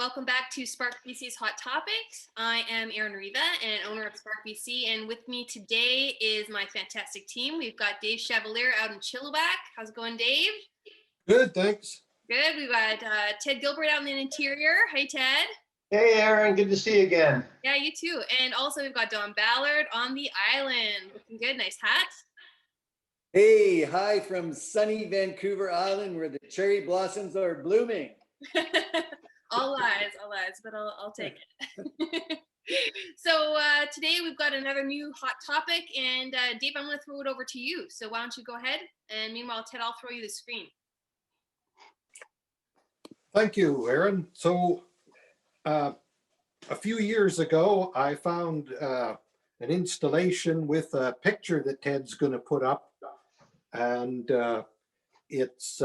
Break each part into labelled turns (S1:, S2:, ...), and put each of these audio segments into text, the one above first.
S1: welcome back to SparkBC's Hot Topics. I am Erin Riva and owner of SparkBC, and with me today is my fantastic team. We've got Dave Chevalier out in Chilliwack. How's it going, Dave?
S2: Good, thanks.
S1: Good. We've got Ted Gilbert out in the interior. Hi, Ted.
S3: Hey, Erin. Good to see you again.
S1: Yeah, you too. And also we've got Don Ballard on the island. Looking good. Nice hat.
S4: Hey, hi from sunny Vancouver Island where the cherry blossoms are blooming.
S1: all lies, but I'll take it. So today we've got another new hot topic, and Dave, I'm going to throw it over to you. So why don't you go ahead, and meanwhile, Ted, I'll throw you the screen.
S2: Thank you, Erin. So a few years ago, I found an installation with a picture that Ted's going to put up, and it's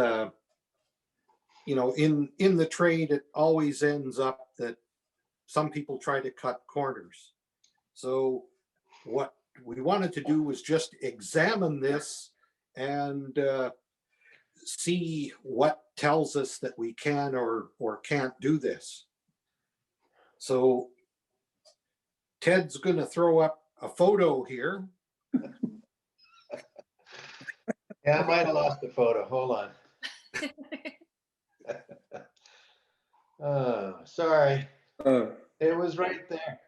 S2: you know, in the trade, it always ends up that some people try to cut corners. So what we wanted to do was just examine this and see what tells us that we can or can't do this. So Ted's going to throw up a photo here.
S3: Yeah, I might have lost the photo. Hold on. Sorry. It was right there.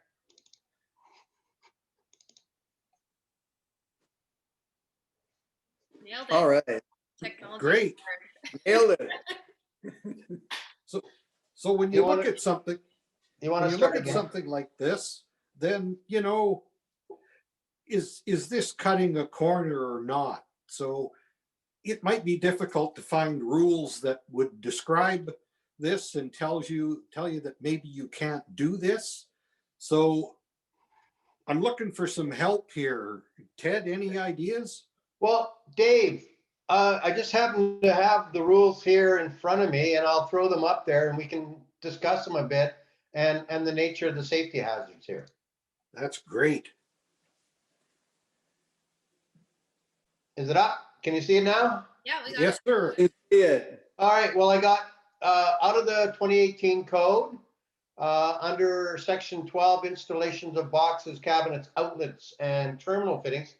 S1: Nailed it.
S4: All right.
S1: Technology.
S2: Great.
S4: Nailed it.
S2: So when you look at something,
S3: You want
S2: when
S3: to
S2: you
S3: start
S2: look at
S3: again?
S2: something like this, then, you know, is this cutting a corner or not? So it might be difficult to find rules that would describe this and tell you that maybe you can't do this. So I'm looking for some help here. Ted, any ideas?
S3: Well, Dave, I just happen to have the rules here in front of me, and I'll throw them up there and we can discuss them a bit and the nature of the safety hazards here.
S2: That's great.
S3: Is it up? Can you see it now?
S1: Yeah, we got
S2: Yes, sir.
S4: It's it.
S3: All right. Well, I got out of the 2018 code under section 12, installations of boxes, cabinets, outlets, and terminal fittings,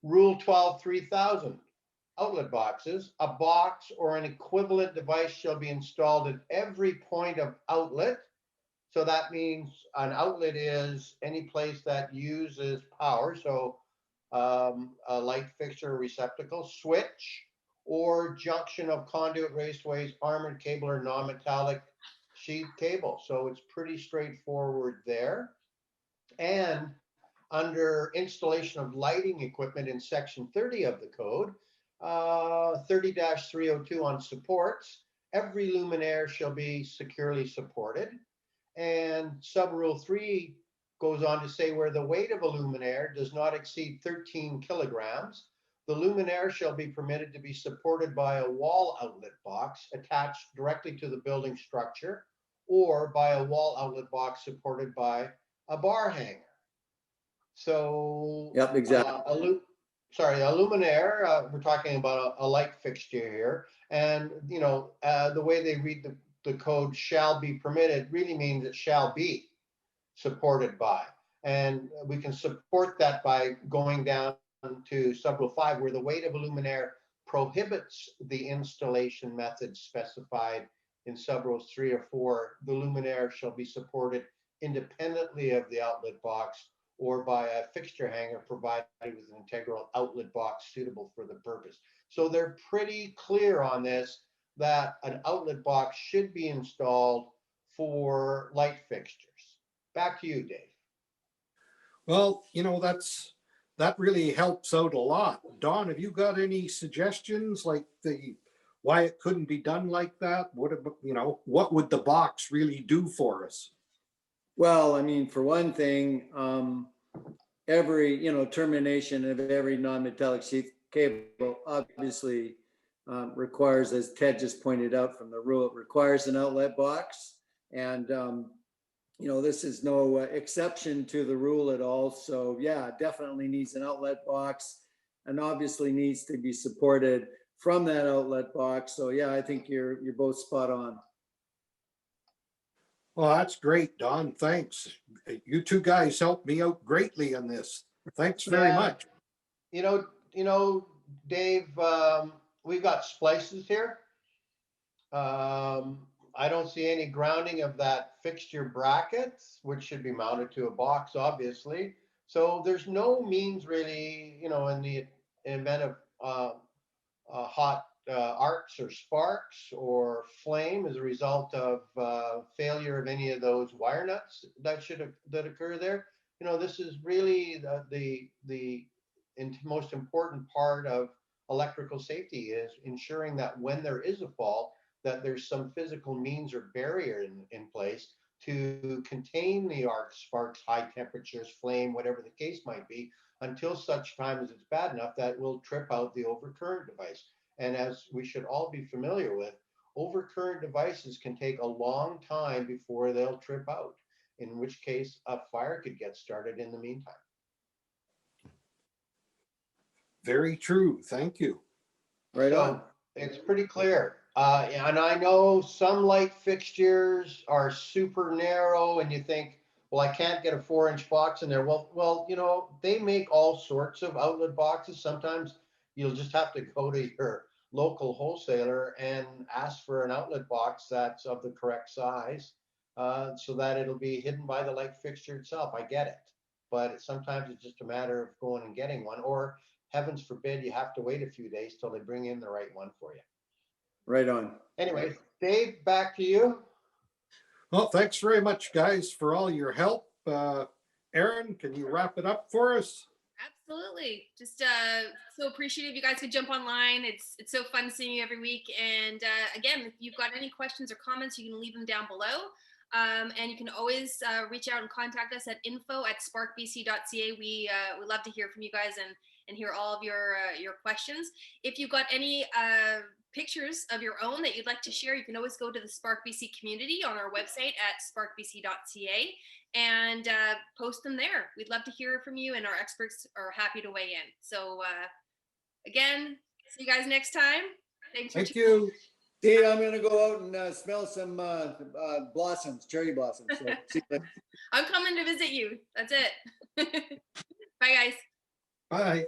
S3: rule 12, 3000. Outlet boxes, a box or an equivalent device shall be installed at every point of outlet. So that means an outlet is any place that uses power. So a light fixture or receptacle, switch, or junction of conduit, raceways, armored cable, or non-metallic sheath cable. So it's pretty straightforward there. And under installation of lighting equipment in section 30 of the code, 30-302 on supports, every luminaire shall be securely supported. And sub-rule 3 goes on to say where the weight of a luminaire does not exceed 13 kilograms, the luminaire shall be permitted to be supported by a wall outlet box attached directly to the building structure or by a wall outlet box supported by a bar hanger. So,
S4: Yep, exactly.
S3: a luminaire, we're talking about a light fixture here. And, you know, the way they read the code shall be permitted really means it shall be supported by. And we can support that by going down to sub-rule 5, where the weight of a luminaire prohibits the installation method specified in sub-rules 3 or 4. The luminaire shall be supported independently of the outlet box or by a fixture hanger provided with an integral outlet box suitable for the purpose. So they're pretty clear on this, that an outlet box should be installed for light fixtures. Back to you, Dave.
S2: Well, you know, that really helps out a lot. Don, have you got any suggestions, like why it couldn't be done like that? What about, you know, what would the box really do for us?
S4: Well, I mean, for one thing, every, you know, termination of every non-metallic sheath cable obviously requires, as Ted just pointed out from the rule, it requires an outlet box. And, you know, this is no exception to the rule at all. So yeah, definitely needs an outlet box and obviously needs to be supported from that outlet box. So yeah, I think you're both spot on.
S2: Well, that's great, Don. Thanks. You two guys helped me out greatly on this. Thanks very
S3: Yeah.
S2: much.
S3: Dave, we've got splices here. I don't see any grounding of that fixture bracket, which should be mounted to a box, obviously. So there's no means really, in the event of hot arcs or sparks or flame as a result of failure of any of those wire nuts that occur there. This is really the most important part of electrical safety, is ensuring that when there is a fault, that there's some physical means or barrier in place to contain the arc, sparks, high temperatures, flame, whatever the case might be, until such time as it's bad enough that will trip out the overcurrent device. And as we should all be familiar with, overcurrent devices can take a long time before they'll trip out, in which case a fire could get started in the meantime.
S2: Very true. Thank you.
S4: Right
S3: So
S4: on.
S3: it's pretty clear. And I know some light fixtures are super narrow and you think, well, I can't get a 4-inch box in there. Well, they make all sorts of outlet boxes. Sometimes you'll just have to go to your local wholesaler and ask for an outlet box that's of the correct size, so that it'll be hidden by the light fixture itself. I get it. But sometimes it's just a matter of going and getting one, or heavens forbid, you have to wait a few days till they bring in the right one for you.
S4: Right on.
S3: Anyway, Dave, back to you.
S2: Well, thanks very much, guys, for all your help. Aaron, can you wrap it up for us?
S1: Absolutely. Just so appreciative you guys could jump online. It's so fun seeing you every week. And again, if you've got any questions or comments, you can leave them down below. And you can always reach out and contact us at info@sparkbc.ca. We love to hear from you guys and hear all of your questions. If you've got any pictures of your own that you'd like to share, you can always go to the SparkBC community on our website at sparkbc.ca and post them there. We'd love to hear from you, and our experts are happy to weigh in. So again, see you guys next time. Thanks.
S2: Thank you.
S4: Dave, I'm gonna go out and smell some blossoms, cherry blossoms. So, see you later.
S1: I'm coming to visit you. That's it. Bye, guys.
S2: Bye.